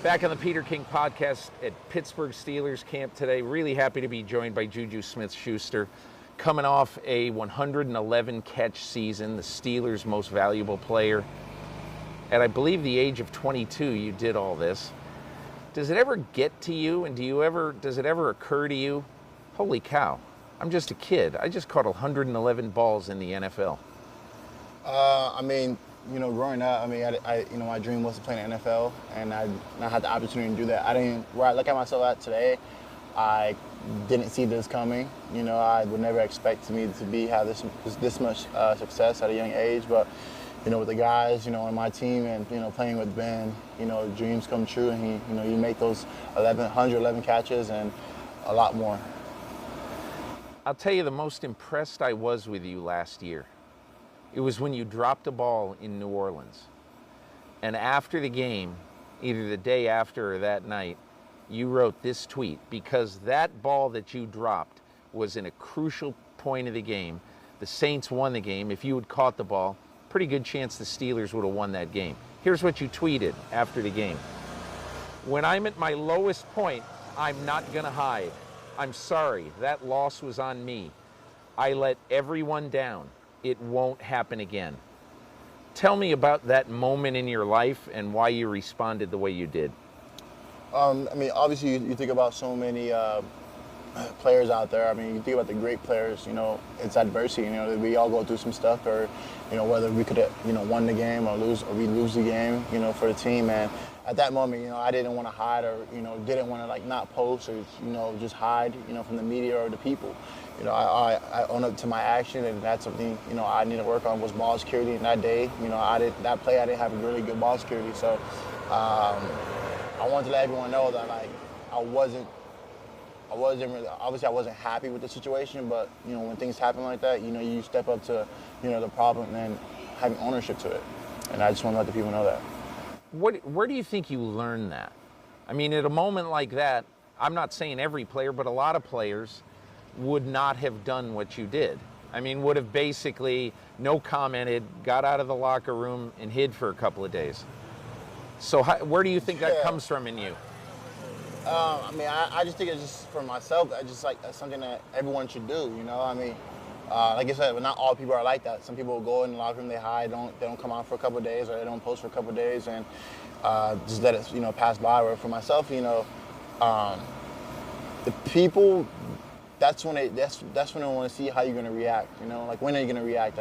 Back on the Peter King podcast at Pittsburgh Steelers camp today. Really happy to be joined by JuJu Smith-Schuster. Coming off a 111 catch season, the Steelers' most valuable player. At I believe the age of 22, you did all this. Does it ever get to you, and does it ever occur to you, holy cow, I'm just a kid. I just caught 111 balls in the NFL. Growing up, my dream was to play in the NFL, and I had the opportunity to do that. Where I look at myself at today, I didn't see this coming. I would never expect me to have this much success at a young age. But, with the guys, on my team and, playing with Ben, dreams come true, and you make those 111 catches and a lot more. I'll tell you, the most impressed I was with you last year, it was when you dropped a ball in New Orleans. And after the game, either the day after or that night, you wrote this tweet, because that ball that you dropped was in a crucial point of the game. The Saints won the game. If you had caught the ball, pretty good chance the Steelers would have won that game. Here's what you tweeted after the game. When I'm at my lowest point, I'm not gonna hide. I'm sorry, that loss was on me. I let everyone down. It won't happen again. Tell me about that moment in your life and why you responded the way you did. Obviously you think about so many players out there. You think about the great players, it's adversity, we all go through some stuff, or, whether we could have, won the game or we lose the game, for the team. And at that moment, I didn't want to hide, or, didn't want to not post or, just hide, from the media or the people. I own up to my action, and that's something, I need to work on, was ball security. And that day, I didn't have a really good ball security. So I wanted to let everyone know that, I wasn't really, obviously I wasn't happy with the situation, but, when things happen like that, you step up to, the problem and having ownership to it. And I just want to let the people know that. Where do you think you learned that? At a moment like that, I'm not saying every player, but a lot of players would not have done what you did. Would have basically no commented, got out of the locker room and hid for a couple of days. So where do you think that comes from in you? I just think it's just for myself. I just that's something that everyone should do. Like I said, not all people are like that. Some people go in the locker room, they hide, they don't come out for a couple of days, or they don't post for a couple of days, and just let it pass by. Or for myself, the people, that's when they want to see how you're gonna react. When are you gonna react?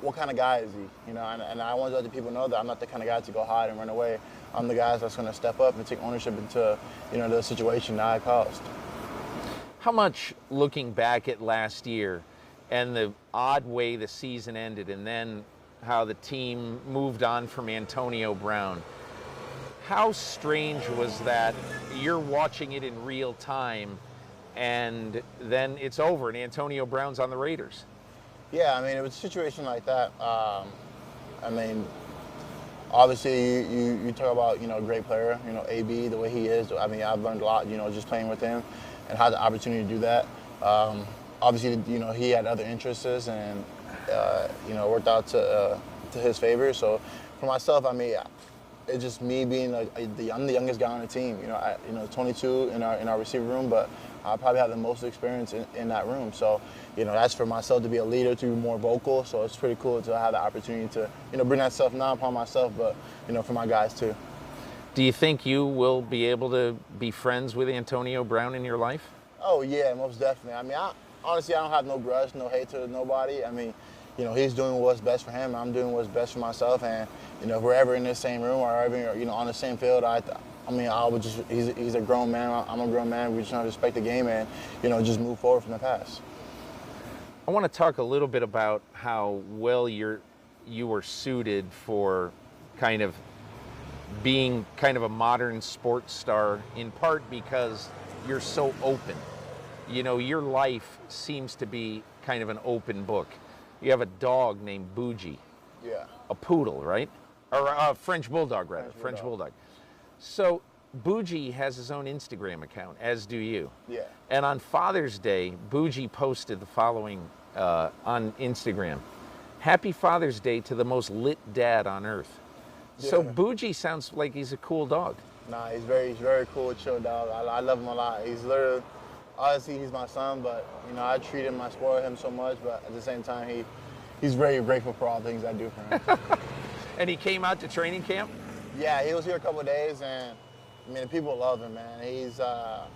What kind of guy is he? And I want to let the people know that I'm not the kind of guy to go hide and run away. I'm the guy that's going to step up and take ownership into, the situation that I caused. How much, looking back at last year and the odd way the season ended, and then how the team moved on from Antonio Brown, how strange was that you're watching it in real time and then it's over and Antonio Brown's on the Raiders? Yeah, it was a situation like that. Obviously, you talk about, a great player, AB, the way he is. I've learned a lot, just playing with him and had the opportunity to do that. Obviously, he had other interests and, worked out to his favor. So for myself, it's just me being I'm the youngest guy on the team. 22 in our receiver room, but I probably have the most experience in that room. So, that's for myself to be a leader, to be more vocal. So it's pretty cool to have the opportunity to, bring that stuff not upon myself, but, for my guys too. Do you think you will be able to be friends with Antonio Brown in your life? Oh yeah, most definitely. Honestly, I don't have no grudge, no hate to nobody. He's doing what's best for him. I'm doing what's best for myself. And, if we're ever in the same room or ever, on the same field, he's a grown man. I'm a grown man. We just have to respect the game and, just move forward from the past. I want to talk a little bit about how well you were suited for kind of being kind of a modern sports star, in part because you're so open. Your life seems to be kind of an open book. You have a dog named Bougie. Yeah. A poodle, right? Or a French bulldog, rather. French bulldog. So Bougie has his own Instagram account, as do you. Yeah. And on Father's Day, Bougie posted the following on Instagram. Happy Father's Day to the most lit dad on earth. Yeah. So Bougie sounds like he's a cool dog. Nah, he's very cool, chill dog. I love him a lot. He's literally, obviously he's my son, but you know I treat him, I spoil him so much. But at the same time, he's very grateful for all the things I do for him. And he came out to training camp? Yeah, he was here a couple of days, and I mean the people love him, man. He's I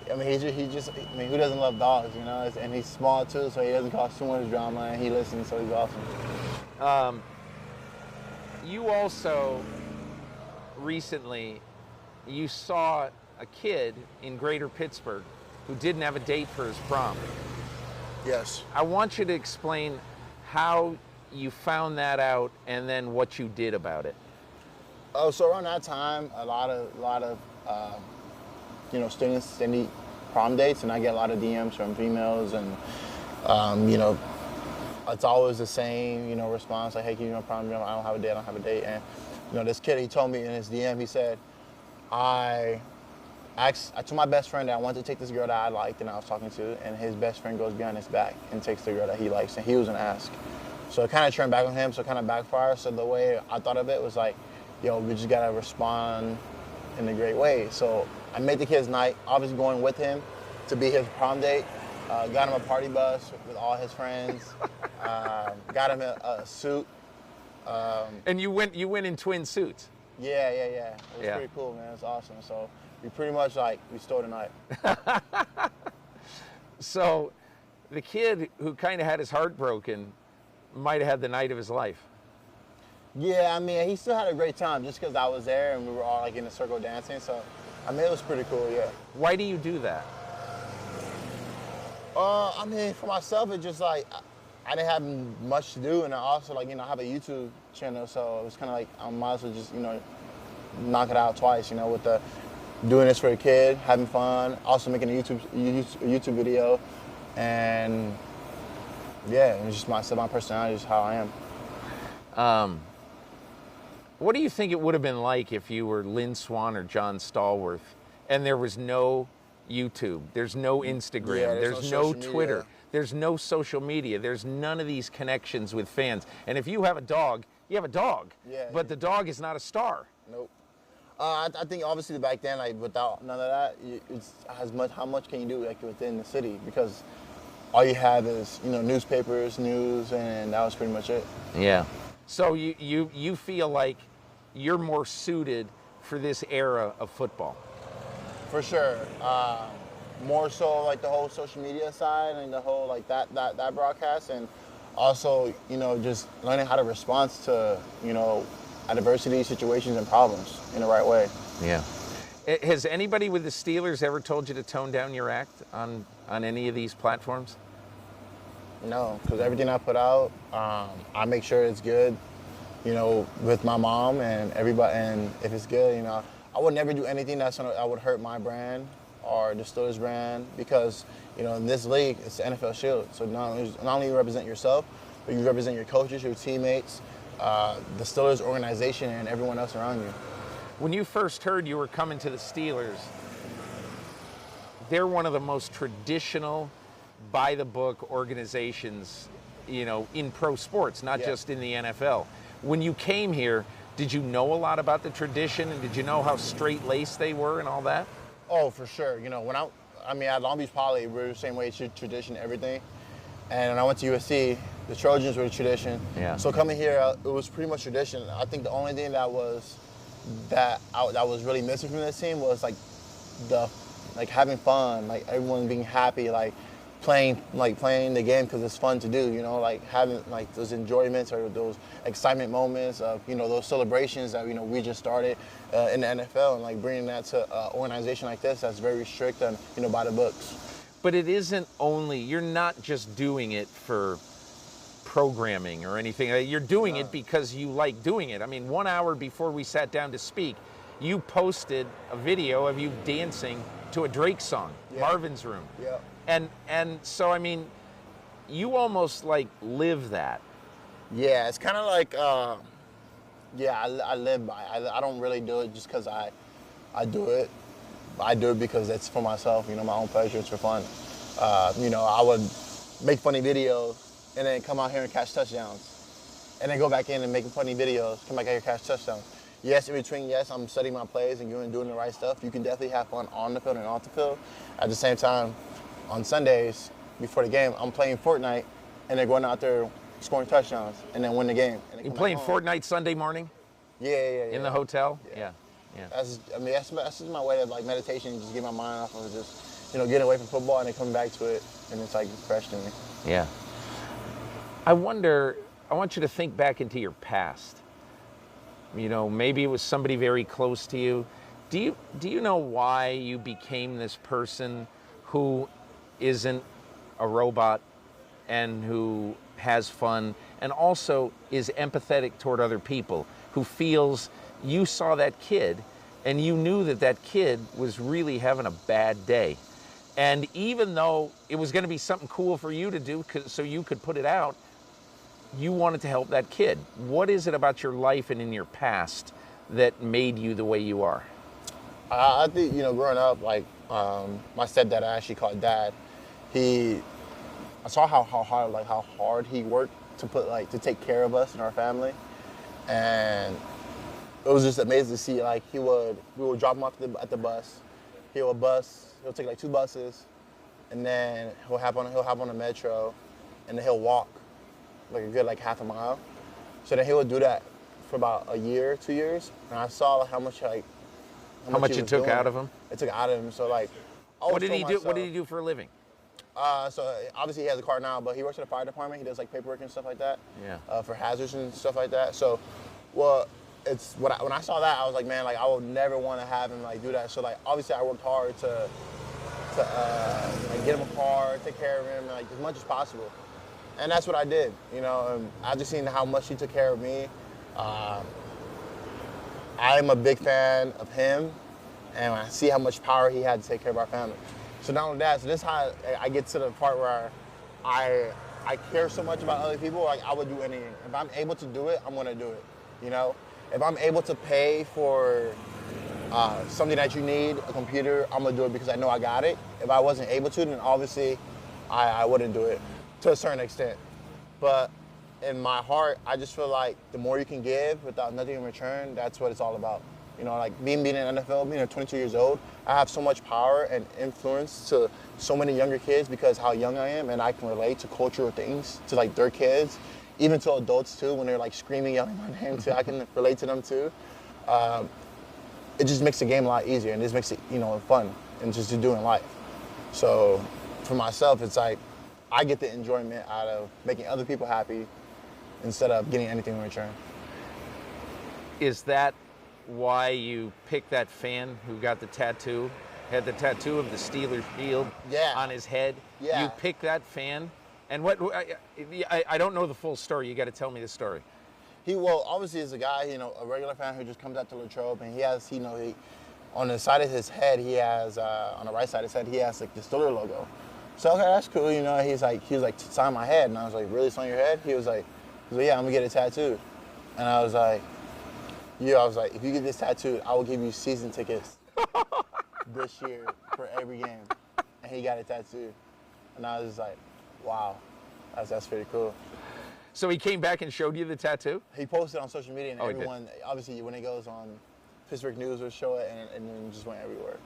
mean, I mean, who doesn't love dogs, you know? And he's small too, so he doesn't cause too much drama, and he listens, so he's awesome. You also recently, you saw a kid in Greater Pittsburgh who didn't have a date for his prom. Yes. I want you to explain how you found that out and then what you did about it. Oh, so around that time, a lot of you know, students send me prom dates, and I get a lot of DMs from females, and you know, it's always the same, you know, response like, "Hey, can you do prom? I don't have a date, And you know, this kid, he told me in his DM, he said, I told my best friend that I wanted to take this girl that I liked and I was talking to, and his best friend goes behind his back and takes the girl that he likes, and he was an ask. So it kind of turned back on him, so it kind of backfired. So the way I thought of it was like, yo, we just gotta respond in a great way. So I made the kid's night, obviously going with him to be his prom date. Got him a party bus with all his friends. Got him a suit. And you went in twin suits? Yeah. It was pretty cool, man. It was awesome. So we pretty much we stole the night. So the kid who kind of had his heart broken might have had the night of his life. Yeah, I mean, he still had a great time just because I was there and we were all like in a circle dancing. So, I mean, it was pretty cool, yeah. Why do you do that? I mean, for myself, it's just like, I didn't have much to do, and I also, like, you know, I have a YouTube channel, so it was kind of like, I might as well just, you know, knock it out twice, you know, with the doing this for a kid, having fun, also making a YouTube video, and yeah, it's just my personality is how I am. What do you think it would have been like if you were Lynn Swann or John Stallworth and there was no YouTube, there's no Instagram, there's no Twitter, there's no social media, there's none of these connections with fans. And if you have a dog, you have a dog, but the dog is not a star. Nope. I think obviously back then, like without none of that, it's how much can you do like within the city, because all you have is, you know, newspapers, news, and that was pretty much it. Yeah. So you feel like you're more suited for this era of football? For sure. More so like the whole social media side and the whole like that broadcast, and also, you know, just learning how to respond to, you know, adversity, situations, and problems in the right way. Yeah. Has anybody with the Steelers ever told you to tone down your act on any of these platforms? No, because everything I put out, I make sure it's good, you know, with my mom and everybody, and if it's good, you know, I would never do anything that would hurt my brand or the Steelers brand, because, you know, in this league, it's the NFL Shield. So not only you represent yourself, but you represent your coaches, your teammates, the Steelers organization, and everyone else around you. When you first heard you were coming to the Steelers, they're one of the most traditional, by-the-book organizations, you know, in pro sports, not just in the NFL. When you came here, did you know a lot about the tradition, and did you know how straight-laced they were and all that? Oh, for sure. You know, when I mean, at Long Beach Poly, we were the same way, tradition, everything. And when I went to USC, the Trojans were the tradition. Yeah. So coming here, it was pretty much tradition. I think the only thing that was really missing from this team was like having fun, like everyone being happy, like playing the game because it's fun to do, you know, like having like those enjoyments or those excitement moments of, you know, those celebrations that, you know, we just started in the NFL, and like bringing that to an organization like this that's very strict and, you know, by the books. But it isn't only, you're not just doing it for programming or anything. You're doing it because you like doing it. I mean, 1 hour before we sat down to speak, you posted a video of you dancing to a Drake song, Marvin's Room. Yeah. And so, I mean, you almost like live that. Yeah, it's kind of like, I live by it. I don't really do it just because I do it. I do it because it's for myself, you know, my own pleasure, it's for fun. You know, I would make funny videos and then come out here and catch touchdowns. And then go back in and make funny videos, come back here and catch touchdowns. yes, in between, yes, I'm studying my plays and doing the right stuff. You can definitely have fun on the field and off the field. At the same time, on Sundays, before the game, I'm playing Fortnite, and they're going out there scoring touchdowns and then win the game. You playing Fortnite Sunday morning? Yeah. In the hotel? Yeah. That's just my way of like meditation, just get my mind off of just, getting away from football and then coming back to it, and it's like fresh to me. Yeah. I want you to think back into your past. Maybe it was somebody very close to you. Do you know why you became this person who isn't a robot and who has fun and also is empathetic toward other people, who feels you saw that kid and you knew that kid was really having a bad day? And even though it was going to be something cool for you to do so you could put it out, you wanted to help that kid. What is it about your life and in your past that made you the way you are? I think, growing up, like, my stepdad, I actually called dad. I saw how hard he worked to take care of us and our family. And it was just amazing to see, like, we would drop him off at the bus. He'll take like 2 buses, and then he'll hop on a metro, and then he'll walk like a good half a mile. So then he would do that for about a year, 2 years, and I saw how much it took out of him. It took out of him. So what did he do? What did he do for a living? So obviously he has a car now, but he works at the fire department. He does paperwork and stuff like that. Yeah. For hazards and stuff like that. So, when I saw that, I was like, man, I would never want to have him do that. So obviously I worked hard to get him a car, take care of him as much as possible. And that's what I did, I just seen how much he took care of me. I'm a big fan of him, and I see how much power he had to take care of our family. So not only that, so this is how I get to the part where I care so much about other people, I would do anything. If I'm able to do it, I'm gonna do it, If I'm able to pay for something that you need, a computer, I'm gonna do it because I know I got it. If I wasn't able to, then obviously I wouldn't do it to a certain extent. But in my heart, I just feel like the more you can give without nothing in return, that's what it's all about. Being in the NFL, being 22 years old, I have so much power and influence to so many younger kids because how young I am, and I can relate to cultural things, to their kids, even to adults too, when they're screaming, yelling my name too, I can relate to them too. It just makes the game a lot easier, and it just makes it, fun and just to do in life. So for myself, it's I get the enjoyment out of making other people happy instead of getting anything in return. Is that why you picked that fan who got the tattoo, had the tattoo of the Steelers shield on his head? Yeah. You picked that fan? And I don't know the full story. You got to tell me the story. He obviously is a guy, a regular fan who just comes out to Latrobe, and he has, on the side of his head, he has, on the right side of his head, he has the Steelers logo. So, okay, that's cool, he was like, sign my head. And I was like, really, sign your head? He was like, yeah, I'm gonna get it tattooed. And I was like, if you get this tattooed, I will give you season tickets this year for every game. And he got it tattooed. And I was just like, wow, that's pretty cool. So he came back and showed you the tattoo? He posted on social media, and Oh, everyone, obviously, when it goes on, Pittsburgh News will show it, and then it just went everywhere.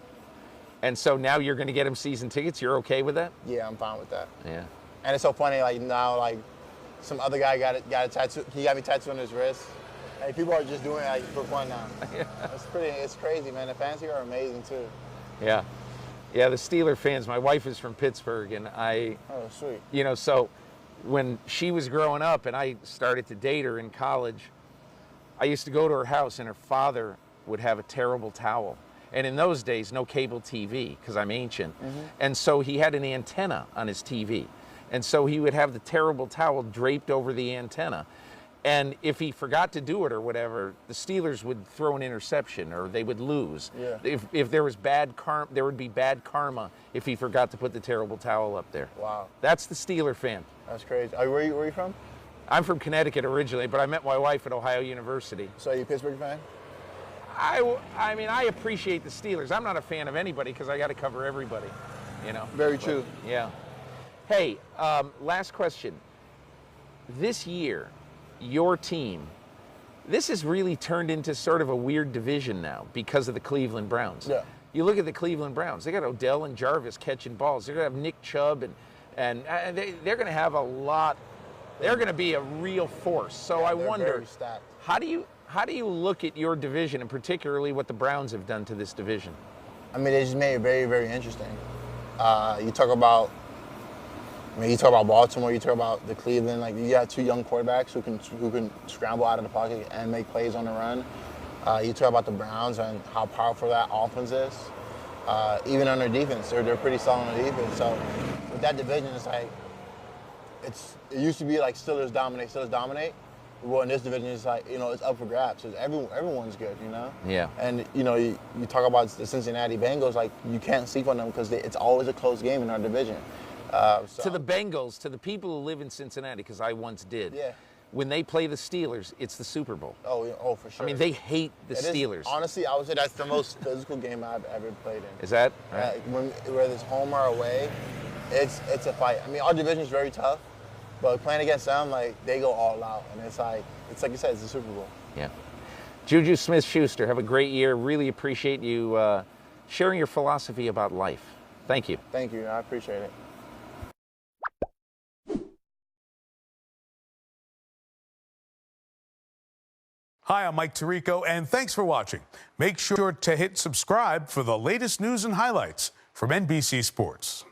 And so now you're going to get him season tickets? You're okay with that? Yeah, I'm fine with that. Yeah. And it's so funny, now, some other guy got a tattoo. He got me tattooed on his wrist. Hey, people are just doing it for fun now. Yeah. It's crazy, man. The fans here are amazing too. Yeah. Yeah, the Steeler fans, my wife is from Pittsburgh, and Oh, sweet. So when she was growing up and I started to date her in college, I used to go to her house and her father would have a terrible towel. And in those days, no cable TV, because I'm ancient. Mm-hmm. And so he had an antenna on his TV. And so he would have the terrible towel draped over the antenna. And if he forgot to do it or whatever, the Steelers would throw an interception or they would lose. Yeah. If there was bad karma, there would be bad karma if he forgot to put the terrible towel up there. Wow. That's the Steeler fan. That's crazy. Where are you from? I'm from Connecticut originally, but I met my wife at Ohio University. So are you a Pittsburgh fan? I mean, I appreciate the Steelers. I'm not a fan of anybody because I got to cover everybody, Very true. Yeah. Hey, last question. This year, your team, this has really turned into sort of a weird division now because of the Cleveland Browns. Yeah. You look at the Cleveland Browns, they got Odell and Jarvis catching balls. They're going to have Nick Chubb, and they're going to have a lot. They're going to be a real force. So I wonder, how do you look at your division, and particularly what the Browns have done to this division? I mean, they just made it very, very interesting. You talk about Baltimore, you talk about the Cleveland. Like, you got two young quarterbacks who can scramble out of the pocket and make plays on the run. You talk about the Browns and how powerful that offense is. Even on their defense, they're pretty solid on the defense. So with that division, it's like it used to be like Steelers dominate. Well, in this division, it's like, it's up for grabs. So everyone's good, Yeah. And, you talk about the Cincinnati Bengals, like, you can't sleep on them because it's always a close game in our division. To the Bengals, to the people who live in Cincinnati, because I once did, yeah. When they play the Steelers, it's the Super Bowl. Oh, for sure. I mean, they hate the Steelers. Honestly, I would say that's the most physical game I've ever played in. Is that right? Whether it's home or away, it's a fight. I mean, our division is very tough, but playing against them, like, they go all out, and it's like you said, it's the Super Bowl. Yeah. JuJu Smith-Schuster, have a great year. Really appreciate you sharing your philosophy about life. Thank you. Thank you. I appreciate it. Hi, I'm Mike Tirico, and thanks for watching. Make sure to hit subscribe for the latest news and highlights from NBC Sports.